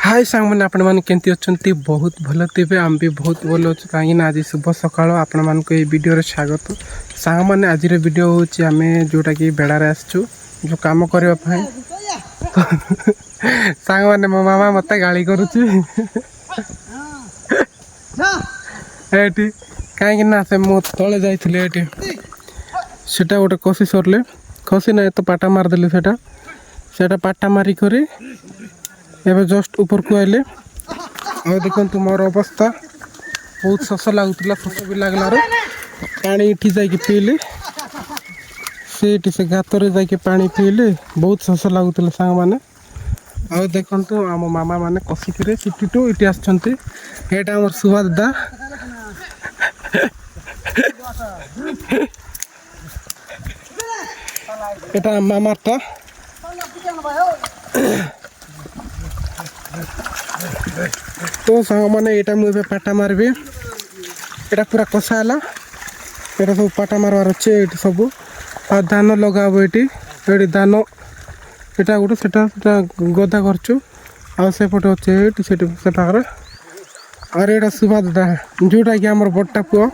हाय सांग मैंने आपण मैंने केमती अच्छे बहुत भल थे आम भी बहुत भल अच्छे कहीं आज शुभ सकाल आपण मानक ये वीडियो स्वागत सांग मैंने आज वीडियो हूँ आम जोटा कि बेड़ारे आसचु जो कम करने सांग मैंने मो मामा मत गाड़ी करुच्ची कहीं से मु तले जाइए सेटा गोटे कषि सरले खसी ना तो पाटा मारदेली सेटा पाटा मारिक एवं जस्ट ऊपर को आइले और देखो मोर अवस्था बहुत शस लगुला शस भी लगल पानी इठी जाकि पीले से गातर जाकि पानी पीले बहुत शस लगुला सांग मैंने और देखो आम मामा मैंने कषिक सिटी टू इटी आसटा आम सुभा दादा এটা মামারটা তো সাঙ্গ মানে এটা মু এবে পাটা মারবি এটা পুরা কষা হলা এটা সব পাটা মারবার আছে এটি সব আর ধান লগাবো এটি এটি ধান এটা গোটে সেটা সেটা গদা করছু আর সেপটে হচ্ছে এটি সেটি সে পাখরে আর এটা সুভা দাদা যেটা কি আমার বড়টা পুଅ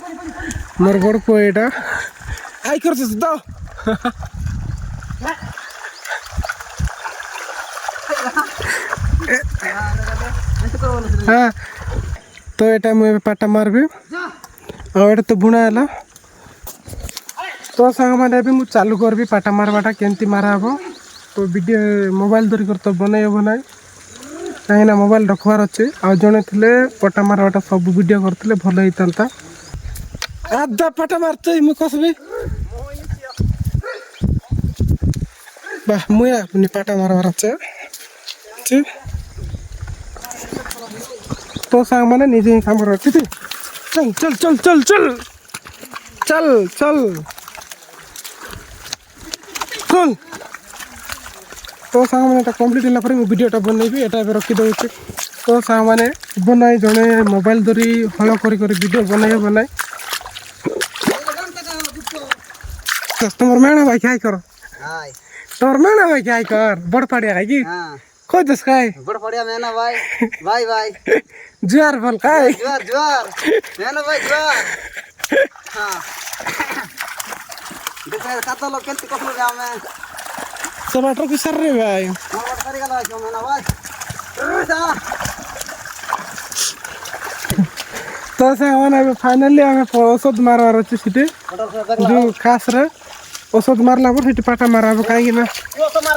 মোর বড় পুଅ এটা আই করছিস দাও हाँ तो ये मुझे पाटा मारबी और तो बुना है तो सांग मैंने भी मुझे चालू करबी पाटा मारवाटा केमती मारा हम तो वीडियो मोबाइल धरिक तो बनई हम ना कहीं मोबाइल रखबार अच्छे आ जड़े थे पाटा मारवाटा सब वीडियो करते भल होता आधा पाटा मारते मुझे कसबी बाह मुझे पाटा मारवार अच्छे तो सांग मैंने निजे ही काम करती थी चल चल चल चल चल चल चल चल तो सांग मैंने कम्प्लीट है वीडियोटा बनईबी एटा रखी दूसरी तो सांग मैंने बनाई जड़े मोबाइल धरी हल कर वीडियो बनई बनाई तुम मेणा भाई क्या कर तोर मेणा भाई क्या कर बड़ पड़िया है कि खोज दस काय बड़ पड़िया मेना भाई भाई भाई जुआर बोल काय जुआर जुआर मेना भाई जुआर हां देखो कातो लोग केंती कसलो गांव में टमाटर की सर रे भाई मोर करी गला क्यों मेना भाई तो से हमारे फाइनली हमें औषध मारवार अच्छे सीटे जो खास रे औषध मारला पर सीटे पाटा मारा कहीं ना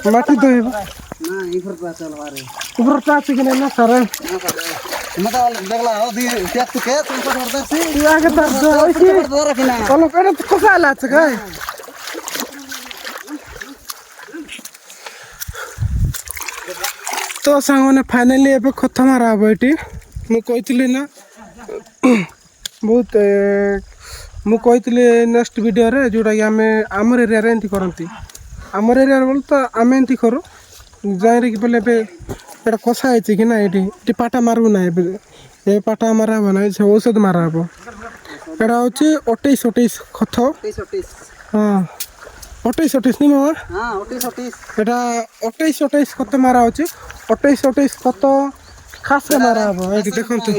माटी तो ना इधर पे चल मारे ऊपर चाच के ना सर मतलब देखला हो दी क्या तू के तुम को छोड़ सी ये आगे तो रखना चलो करे तो कसा लाच गए तो सांगने फाइनली एबे खत्म मारा बेटी मु कहितली ना बहुत मु कहितली नेक्स्ट वीडियो रे जोटा कि आमे हमर एरिया रे एंती करंती हमर एरिया रे बोल तो आमे एंती करू जाइरे कि बोले बे एटा कसा है कि ना एटी पाटा मारबो ना ए पाटा मारा बना से औषध मारा हबो एटा होची 28 खत 28 हां 28 नहीं मामा हां 28 एटा 28 खत मारा होची 28 खत खास रे मारा हबो एटी देखंतु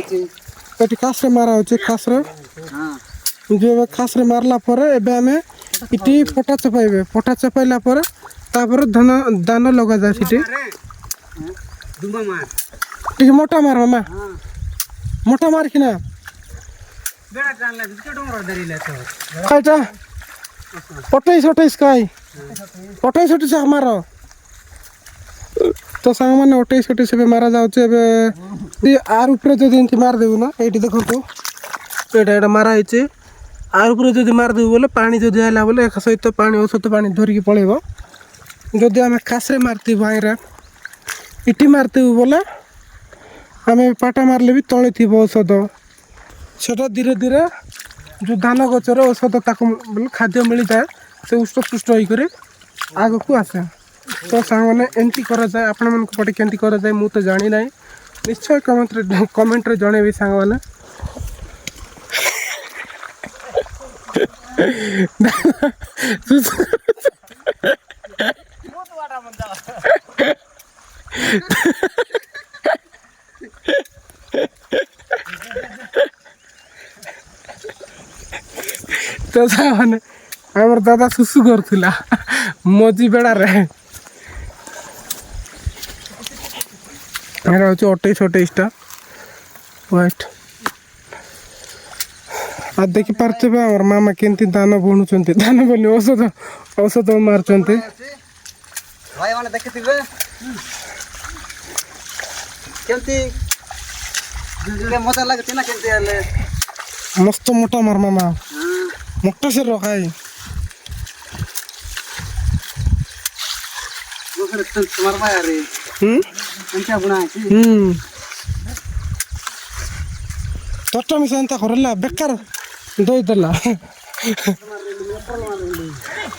एटी खास रे मारा होची खास रे हां जो खास रे मारला परे एबे हमें इटी फटा चपाइला परे तापर दान लगा जाए सीटी दुंबा मार ठीक मोटा मार मामा मोटा मार कि ना बेड़ा जानला बिस्कुट डोंगर धरी ले काटा 28 काई 28 से हमारा तो सांग माने 28 से मारा जाउछ एबे आर ऊपर जदी इनती मार देबु ना एठी देखो तू एटा मारा हिचे आर ऊपर जदी मार देबु बोले पानी जदी आइला बोले एक सहित पानी औषध पानी धरिकी पळेबो जदि आम खासरे मारती भाईरा इटी मारती बोले आम पाटा मारले भी तले थी औषध से धीरे धीरे जो धान गचर औषध ताको खाद्य मिल जाए से उष्टपुष्ट होकर आग को आसे तो सांग मैंने एमती करा जाए आपण मन पटे केमती करा जाए मु तो जानी ना निश्चय कमेंट रे जणे भी सांग मैंने ତ ସାଙ୍ଗମାନେ ଆମର ଦାଦା ସୁସୁ କରୁଥିଲା ମଝି ବେଡ଼ାରେ। ଏଇଟା ହେଉଛି 28-28ଟା ହ୍ୱାଇଟ୍। ଆଉ ଦେଖିପାରୁଥିବେ ଆମର ମାମା କେମିତି ଧାନ ବୁଣୁଛନ୍ତି, ଧାନ ବୋଲି ଔଷଧ ମାରୁଛନ୍ତି। ଭାଇ ମାନେ ଦେଖିଥିବେ କେମିତି ମଜା ଲାଗୁଛି ନା କେମିତି ହେଲେ ମସ୍ତ ମୋଟା ମୋର ମାମା ମୋଟା ସେ ରଖାଇ তোমার ভাই আরে কেমন বুনা আছে তোরটা মিশা এন্তা করলা বেকার ଦେଇଦେଲା।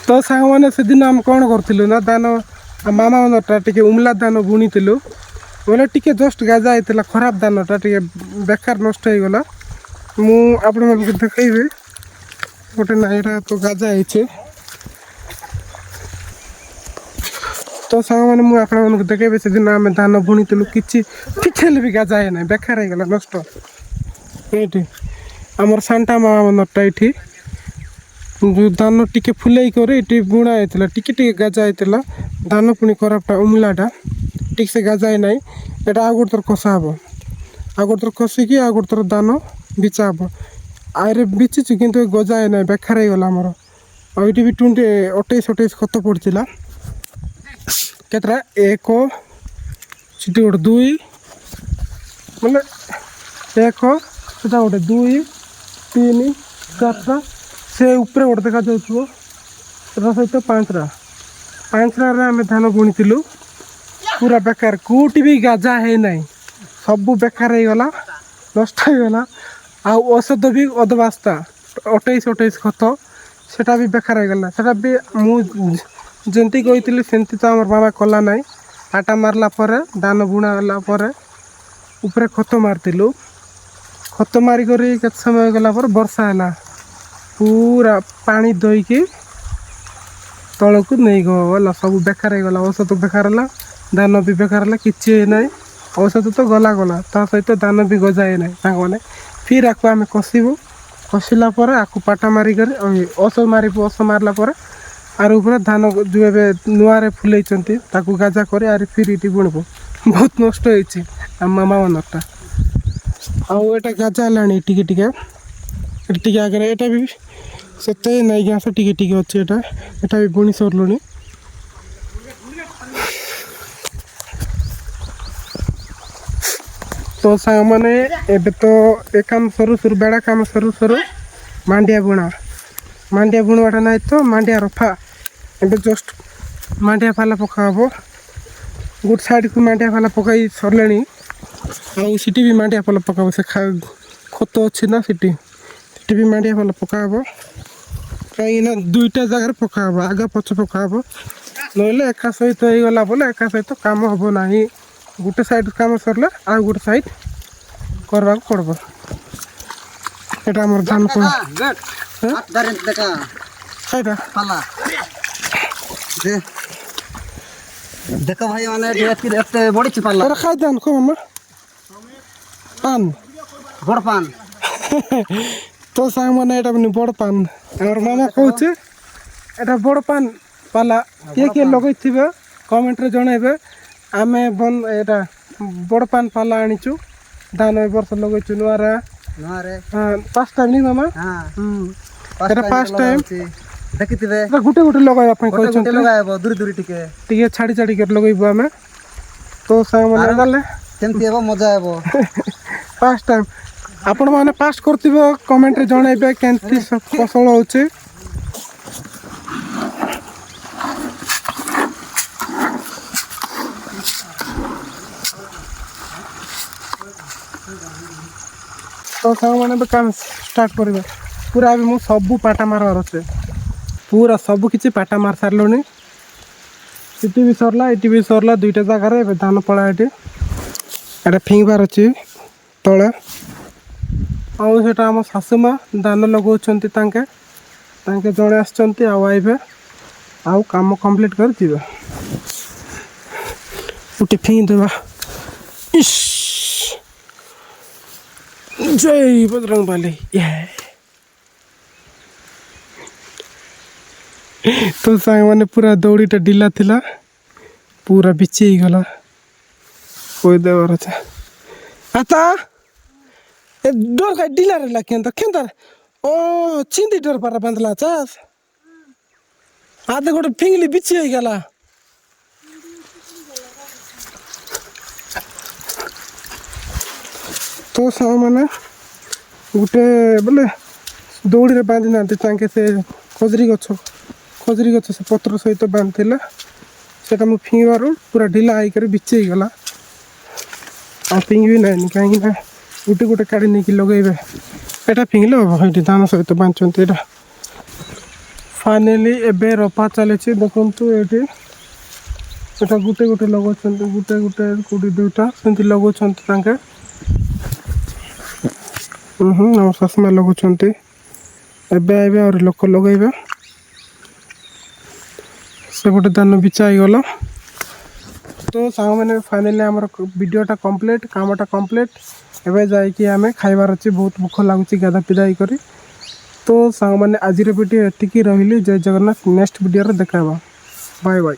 ତ ସାଙ୍ଗମାନେ ସେଦିନ ଆମେ କ'ଣ କରିଥିଲୁ ନା ଧାନ ମାମା ମାନଟା ଟିକେ ଉମଲା ଧାନ ବୁଣିଥିଲୁ ବୋଲେ ଟିକେ ଜଷ୍ଟ ଗାଜା ହେଇଥିଲା, ଖରାପ ଧାନଟା ଟିକେ ବେକାର ନଷ୍ଟ ହେଇଗଲା। ମୁଁ ଆପଣମାନଙ୍କୁ ଦେଖେଇବି ଗୋଟେ ନା ଏଇଟା ତ ଗାଜା ହେଇଛି। ତ ସାଙ୍ଗମାନେ ମୁଁ ଆପଣମାନଙ୍କୁ ଦେଖେଇବି ସେଦିନ ଆମେ ଧାନ ବୁଣିଥିଲୁ କିଛି ଟିକେ ହେଲେ ବି ଗାଜା ହେଇନାହିଁ, ବେକାର ହେଇଗଲା ନଷ୍ଟ। ଏଇଠି ଆମର ସାଣ୍ଟା ମାମା ମାନଟା ଏଇଠି ଯେଉଁ ଧାନ ଟିକେ ଫୁଲେଇ କରି ଏଠି ବୁଣା ହେଇଥିଲା, ଟିକେ ଟିକେ ଗାଜା ହେଇଥିଲା ଧାନ, ପୁଣି ଖରାପଟା ଉମଲାଟା ଠିକ୍ ସେ ଗାଜା ହେଇନାହିଁ। ଏଇଟା ଆଉ ଗୋଟେ ଥର କଷା ହେବ, ଆଉ ଗୋଟେ ଥର କଷିକି ଆଉ ଗୋଟେ ଥର ଧାନ ବିଚା ହେବ। ଆରେ ବିଚିଛୁ କିନ୍ତୁ ଗଜା ହେଇନାହିଁ, ବେକାର ହେଇଗଲା ଆମର। ଆଉ ଏଇଠି ବି 28 ଖତ ପଡ଼ିଥିଲା। କେତେଟା 1 ସେଠି ଗୋଟେ 2 ମାନେ 1 ସେଟା ଗୋଟେ 2 3 4ଟା ସେ ଉପରେ ଗୋଟେ ଦେଖାଯାଉଥିବ, ତା ସହିତ 5ଟାରେ ଆମେ ଧାନ ବୁଣିଥିଲୁ। ପୁରା ବେକାର, କେଉଁଠି ବି ଗାଜା ହେଇନାହିଁ, ସବୁ ବେକାର ହେଇଗଲା, ନଷ୍ଟ ହେଇଗଲା। ଆଉ ଔଷଧ ବି ଅଧବାସ୍ତା 28 ଖତ ସେଟା ବି ବେକାର ହେଇଗଲା। ସେଟା ବି ମୁଁ ଯେମିତି କହିଥିଲି ସେମିତି ତ ଆମର ମାମା କଲା ନାହିଁ। ଆଟା ମାରିଲା ପରେ ଧାନ ବୁଣା ହେଲା ପରେ ଉପରେ ଖତ ମାରିଥିଲୁ। ଖତ ମାରିକରି କେତେ ସମୟ ଗଲା ପରେ ବର୍ଷା ହେଲା, ପୁରା ପାଣି ଦଇକି ତଳକୁ ନେଇଗଲା, ସବୁ ବେକାର ହେଇଗଲା। ଔଷଧ ବେକାର ହେଲା, ଧାନ ବି ବେକାର ହେଲା, କିଛି ହେଇନାହିଁ। ଔଷଧ ତ ଗଲା ତା ସହିତ ଧାନ ବି ଗଜା ହେଇନାହିଁ। ସାଙ୍ଗମାନେ ଫିର୍ ଆକୁ ଆମେ କଷିବୁ, କଷିଲା ପରେ ଆକୁ ପାଟା ମାରିକରି ଔଷଧ ମାରିବୁ। ଔଷଧ ମାରିଲା ପରେ ଆର ଉପରେ ଧାନ ଯେଉଁ ଏବେ ନୂଆରେ ଫୁଲେଇଛନ୍ତି ତାକୁ ଗାଜା କରି ଆରି ଫିର୍ ଏଠି ବୁଣିବୁ। ବହୁତ ନଷ୍ଟ ହେଇଛି ଆମ ମାମା ମାନଟା। ଆଉ ଏଇଟା ଗାଜା ହେଲାଣି ଟିକେ ଟିକେ, ଏଠି ଟିକେ ଆଗରେ ଏଇଟା ବି ସେତେ ନାଇଁ ଘାସ ଟିକେ ଟିକେ ଅଛି। ଏଇଟା ବି ବୁଣି ସରିଲୁଣି। ତ ସାଙ୍ଗମାନେ ଏବେ ତ ଏ କାମ ସରୁ ବେଡ଼ା କାମ ସରୁ ମାଣ୍ଡିଆ ବୁଣିବାଟା ନାହିଁ ତ ମାଣ୍ଡିଆ ରଫା। ଏବେ ଜଷ୍ଟ ମାଣ୍ଡିଆ ପାଲା ପକା ହେବ। ଗୋଟେ ସାଇଡ଼କୁ ମାଣ୍ଡିଆ ପାଲା ପକାଇ ସରିଲେଣି, ଆଉ ସେଠି ବି ମାଣ୍ଡିଆ ପାଲା ପକାବ। ସେ ଖତ ଅଛି ନା ସେଠି ବି ମାଣ୍ଡିଆ ପାଲା ପକା ହେବ। କାହିଁକିନା 2ଟା ଜାଗାରେ ପକା ହେବ, ଆଗ ପଛ ପକା ହେବ। ନହେଲେ ଏକା ସହିତ ହେଇଗଲା ବୋଲେ ଏକା ସହିତ କାମ ହେବ ନାହିଁ। ଗୋଟେ ସାଇଡ଼୍ କାମ ସରିଲେ ଆଉ ଗୋଟେ ସାଇଡ଼୍ କରିବାକୁ ପଡ଼ିବ। এটা আমার ধান দেখ ভাই মানে এতে বড়িছি পাল্লা খাই ধান কম আমার পান বড় পান তো সাং মানে এটা বড় পান। আমার মামা কହୁছে এটা বড় পান পালা। କିଏ କିଏ ଲଗେଇଥିବେ କମେଣ୍ଟରେ ଜଣାଇବେ। ଆମେ ଏଇଟା ବଡ଼ ପାନ ପାଲା ଆଣିଛୁ, ଧାନ ଏ ବର୍ଷ ଲଗେଇଛୁ ନୂଆରେ। ଫାର୍ଷ୍ଟ ଟାଇମ୍ ନି ମାମା? এটা ফার্স্ট টাইম ଦେଖିଥିବେ। ଗୋଟେ ଗୋଟେ ଲଗାଇବା ପାଇଁ କହିଛନ୍ତି, ଲଗାଇବ ଦୂରି ଦୂରି ଟିକେ ଟିକେ ଛାଡ଼ି ଛାଡ଼ିକି ଲଗେଇବୁ ଆମେ। ତ ସାଙ୍ଗମାନେ ଗଲେ କେମିତି ହେବ, ମଜା ହେବ। ଫାର୍ଷ୍ଟ ଟାଇମ୍ ଆପଣମାନେ ଫାଷ୍ଟ କରିଥିବ କମେଣ୍ଟରେ ଜଣାଇବେ କେମିତି ଫସଲ ହେଉଛି। ତ ସାଙ୍ଗମାନେ ଏବେ କାମ ଷ୍ଟାର୍ଟ କରିବା। ପୁରା ଏବେ ମୁଁ ସବୁ ପାଟା ମାରିବାର ଅଛି, ପୁରା ସବୁ କିଛି ପାଟା ମାରି ସାରିଲୁଣି। ସେଠି ବି ସରିଲା, ଏଠି ବି ସରିଲା, 2ଟା ଜାଗାରେ ଏବେ ଧାନ ପଳା ଏଠି ଏଇଟା ଫିଙ୍ଗିବାର ଅଛି ତଳେ। ଆଉ ସେଟା ଆମ ଶାଶୁମା ଧାନ ଲଗାଉଛନ୍ତି, ତାଙ୍କେ ଜଣେ ଆସିଛନ୍ତି ଆଉ ଆଇବେ, ଆଉ କାମ କମ୍ପ୍ଲିଟ୍ କରି ଯିବେ। ଗୋଟେ ଫିଙ୍ଗିଦେବା। ଇସ୍ ଜୟ ବଜରଙ୍ଗବାଲି। तो साଙ୍ଗमाने पूरा दौड़ीटा ढिला थिला पूरा बिची गला कोई देवर अच्छा आता ए डोर का ढिला रे केंता केंता ओ चिंदी डोर पर बंदला चास आधे गोटे फिंगली बिची गला तो साङमाने गोटे बोले दौड़ी बांधि ना से खजरी गछ से पत्र सहित बांधला से फिंगबार पूरा ढिला होकर बिची गला आ फिंग भी ना कहीं गोटे गोटे काढ़ी नहीं लगे एटा फिंगले हम ये धान सहित बांधते यहाँ फाइनाली एबे रपा चली देखु ये गोटे गोटे लगे गोटे गोटे कोटी दुईटा से लगे आम शाशुमा लगुंट एबे और लोक लगे से गोटे दान बिछाई गला तो सांग मैंने फाइनाली आमर वीडियोटा कंप्लीट कामटा कंप्लीट एवं जाकि आम खाइबार अच्छी बहुत भूख लगुच गाधा पिधा करी तो सांग मैंने आज वीडियो एतिकी रही जय जगन्नाथ नेक्स्ट वीडियो देखा बाय बाय।